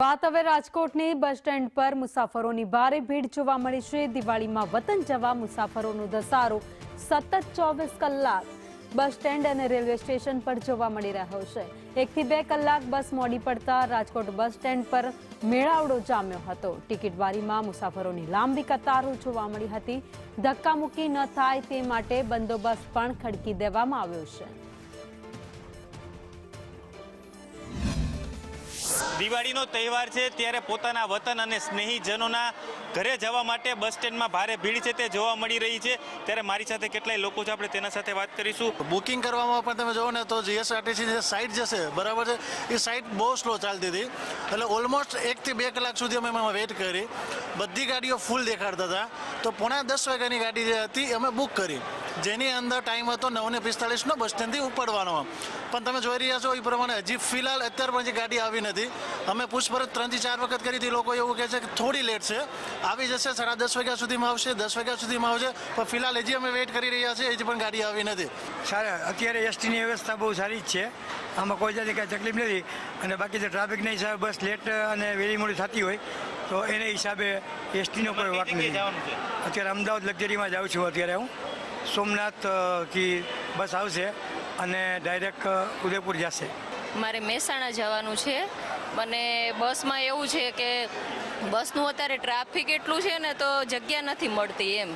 વાત હવે રાજકોટની બસ સ્ટેન્ડ પર મુસાફરોની ભારે ભીડ જોવા મળી છે। દિવાળીમાં વતન જવા મુસાફરોનો ધસારો સતત 24 કલાક બસ સ્ટેન્ડ અને રેલવે સ્ટેશન પર જોવા મળી રહ્યો છે। 1 થી 2 કલાક બસ મોડી પડતા રાજકોટ બસ સ્ટેન્ડ પર મેળાવડો જામ્યો હતો। ટિકિટ બારીમાં મુસાફરોની લાંબી કતારો જોવા મળી હતી। ધક્કામુક્કી ન થાય તે માટે બંદોબસ્ત પણ ખડકી દેવામાં આવ્યો છે। દિવાળીનો તહેવાર છે ત્યારે પોતાના વતન અને સ્નેહીજનોના ઘરે જવા માટે બસ સ્ટેન્ડમાં ભારે ભીડ છે તે જોવા મળી રહી છે। ત્યારે મારી સાથે કેટલાય લોકો છે, આપણે તેના સાથે વાત કરીશું। બુકિંગ કરવામાં પણ તમે જોવો ને તો જીએસઆરટીસી જે સાઇટ જશે બરાબર છે, એ સાઇટ બહુ સ્લો ચાલતી હતી, એટલે ઓલમોસ્ટ 1 થી 2 કલાક સુધી અમે એમાં વેઇટ કરી। બધી ગાડીઓ ફૂલ દેખાડતા હતા, તો 9:45 વાગ્યાની ગાડી જે હતી અમે બુક કરી, જેની અંદર ટાઈમ હતો 9:45 બસ સ્ટેન્ડથી ઉપડવાનો। પણ તમે જોઈ રહ્યા છો એ પ્રમાણે હજી ફિલહાલ અત્યારે પણ જે ગાડી આવી નથી। અમે પૂછપરછ 3 થી 4 વખત કરી હતી, લોકો એવું કહે છે કે થોડી લેટ છે, આવી જશે 10:30 વાગ્યા સુધીમાં આવશે, 10 વાગ્યા સુધીમાં આવશે, પણ ફિલહાલ હજી અમે વેઇટ કરી રહ્યા છીએ, હજી પણ ગાડી આવી નથી। અત્યારે એસટીની વ્યવસ્થા બહુ સારી જ છે, આમાં કોઈ જાતની કાંઈ તકલીફ નથી। અને બાકી જે ટ્રાફિકના હિસાબે બસ લેટ અને વહેલી મોડી થતી હોય તો એને હિસાબે એસટીનો કોઈ વાંક નથી। અત્યારે અમદાવાદ લક્ઝરીમાં જાઉં છું। અત્યારે હું સોમનાથથી બસ આવશે અને ડાયરેક્ટ ઉદયપુર જશે। મારે મહેસાણા જવાનું છે। મને બસમાં એવું છે કે બસનું અત્યારે ટ્રાફિક એટલું છે ને તો જગ્યા નથી મળતી એમ,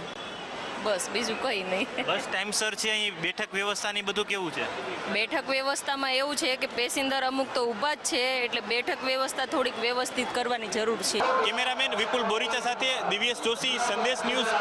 બસ બીજું કંઈ નહીં। બસ ટાઈમસર છે, અહીં બેઠક વ્યવસ્થાની બધું કેવું છે? બેઠક વ્યવસ્થામાં એવું છે કે પેસેન્જર અમુક તો ઊભા જ છે, એટલે બેઠક વ્યવસ્થા થોડીક વ્યવસ્થિત કરવાની જરૂર છે। કેમેરામેન વિપુલ બોરીચા સાથે દિવ્યેશ જોશી, સંદેશ ન્યૂઝ।